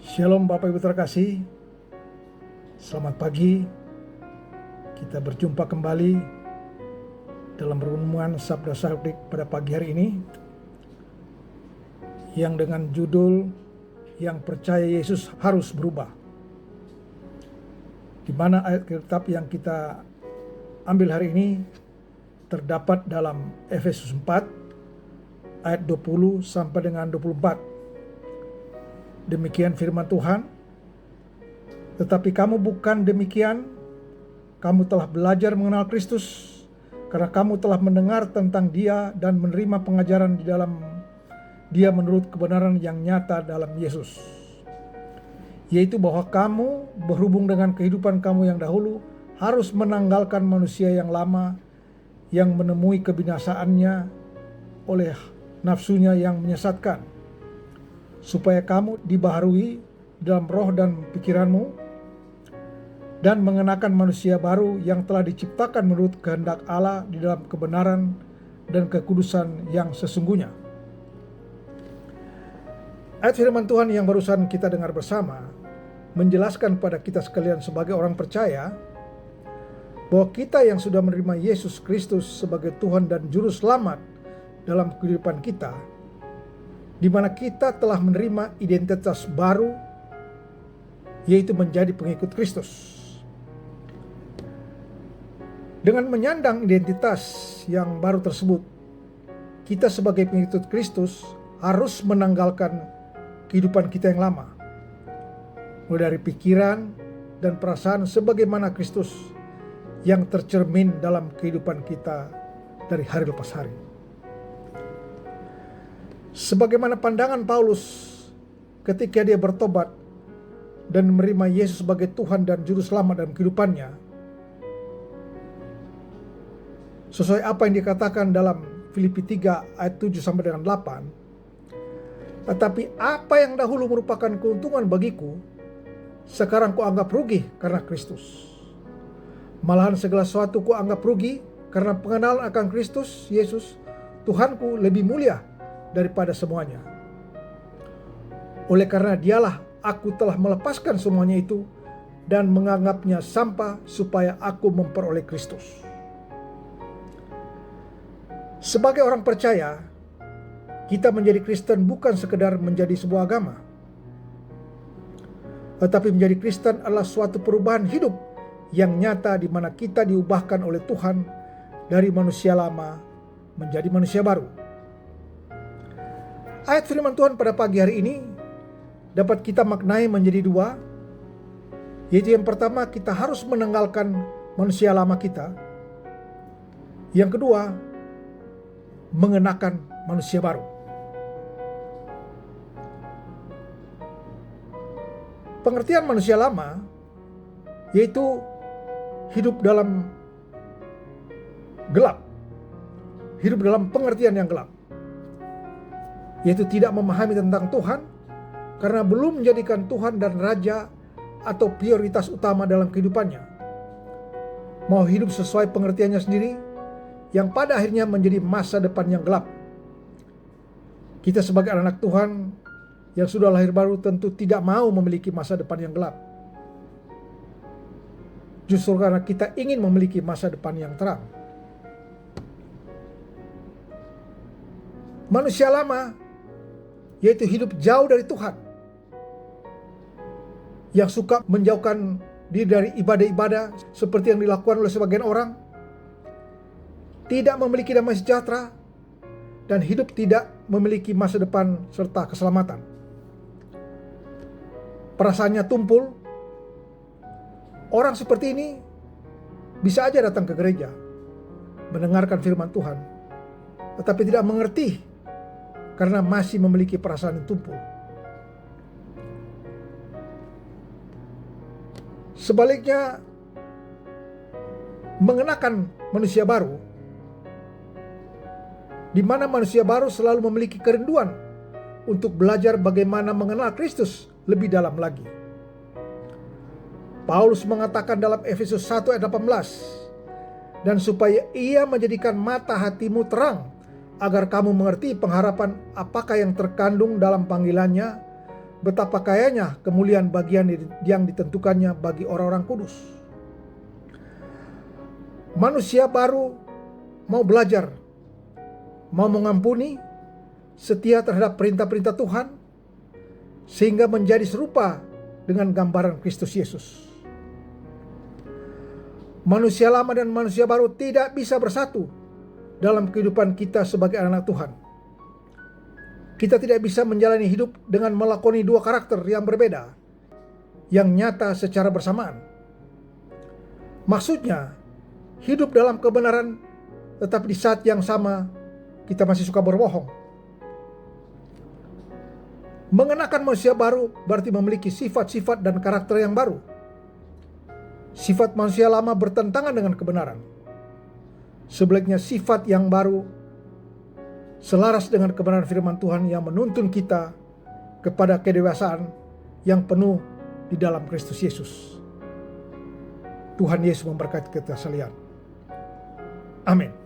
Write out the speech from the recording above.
Shalom Bapak Ibu terkasih, selamat pagi. Kita berjumpa kembali dalam renungan Sabda Sardik pada pagi hari ini yang dengan judul Yang Percaya Yesus Harus Berubah, di mana ayat kitab yang kita ambil hari ini terdapat dalam Efesus 4 ayat 20 sampai dengan 24. Demikian firman Tuhan, tetapi kamu bukan demikian, kamu telah belajar mengenal Kristus, karena kamu telah mendengar tentang Dia dan menerima pengajaran di dalam Dia menurut kebenaran yang nyata dalam Yesus, yaitu bahwa kamu berhubung dengan kehidupan kamu yang dahulu harus menanggalkan manusia yang lama yang menemui kebinasaannya oleh nafsunya yang menyesatkan, supaya kamu dibaharui dalam roh dan pikiranmu, dan mengenakan manusia baru yang telah diciptakan menurut kehendak Allah di dalam kebenaran dan kekudusan yang sesungguhnya. Ayat firman Tuhan yang barusan kita dengar bersama menjelaskan pada kita sekalian sebagai orang percaya bahwa kita yang sudah menerima Yesus Kristus sebagai Tuhan dan Juru Selamat dalam kehidupan kita, di mana kita telah menerima identitas baru, yaitu menjadi pengikut Kristus. Dengan menyandang identitas yang baru tersebut, kita sebagai pengikut Kristus harus menanggalkan kehidupan kita yang lama, mulai dari pikiran dan perasaan sebagaimana Kristus yang tercermin dalam kehidupan kita dari hari lepas hari. Sebagaimana pandangan Paulus ketika dia bertobat dan menerima Yesus sebagai Tuhan dan Juru Selamat dalam kehidupannya, sesuai apa yang dikatakan dalam Filipi 3 ayat 7 sampai dengan 8, tetapi apa yang dahulu merupakan keuntungan bagiku, sekarang kuanggap rugi karena Kristus. Malahan segala sesuatu kuanggap rugi karena pengenalan akan Kristus Yesus Tuhanku lebih mulia daripada semuanya. Oleh karena Dialah aku telah melepaskan semuanya itu dan menganggapnya sampah supaya aku memperoleh Kristus. Sebagai orang percaya, kita menjadi Kristen bukan sekedar menjadi sebuah agama, tetapi menjadi Kristen adalah suatu perubahan hidup yang nyata di mana kita diubahkan oleh Tuhan dari manusia lama menjadi manusia baru. Ayat firman Tuhan pada pagi hari ini dapat kita maknai menjadi dua, yaitu yang pertama, kita harus menanggalkan manusia lama kita. Yang kedua, mengenakan manusia baru. Pengertian manusia lama yaitu hidup dalam gelap, hidup dalam pengertian yang gelap, yaitu tidak memahami tentang Tuhan karena belum menjadikan Tuhan dan Raja atau prioritas utama dalam kehidupannya. Mau hidup sesuai pengertiannya sendiri yang pada akhirnya menjadi masa depan yang gelap. Kita sebagai anak Tuhan yang sudah lahir baru tentu tidak mau memiliki masa depan yang gelap. Justru karena kita ingin memiliki masa depan yang terang. Manusia lama yaitu hidup jauh dari Tuhan, yang suka menjauhkan diri dari ibadah-ibadah seperti yang dilakukan oleh sebagian orang, tidak memiliki damai sejahtera, dan hidup tidak memiliki masa depan serta keselamatan. Perasaannya tumpul. Orang seperti ini bisa aja datang ke gereja, mendengarkan firman Tuhan, tetapi tidak mengerti karena masih memiliki perasaan yang tumpul. Sebaliknya, mengenakan manusia baru, di mana manusia baru selalu memiliki kerinduan untuk belajar bagaimana mengenal Kristus lebih dalam lagi. Paulus mengatakan dalam Efesus 1 ayat 18, dan supaya ia menjadikan mata hatimu terang, agar kamu mengerti pengharapan apakah yang terkandung dalam panggilannya, betapa kayanya kemuliaan bagian yang ditentukannya bagi orang-orang kudus. Manusia baru mau belajar, mau mengampuni, setia terhadap perintah-perintah Tuhan, sehingga menjadi serupa dengan gambaran Kristus Yesus. Manusia lama dan manusia baru tidak bisa bersatu dalam kehidupan kita sebagai anak Tuhan. Kita tidak bisa menjalani hidup dengan melakoni dua karakter yang berbeda, yang nyata secara bersamaan. Maksudnya, hidup dalam kebenaran, tetapi di saat yang sama kita masih suka berbohong. Mengenakan manusia baru berarti memiliki sifat-sifat dan karakter yang baru. Sifat manusia lama bertentangan dengan kebenaran. Sebaliknya sifat yang baru selaras dengan kebenaran firman Tuhan yang menuntun kita kepada kedewasaan yang penuh di dalam Kristus Yesus. Tuhan Yesus memberkati kita sekalian. Amin.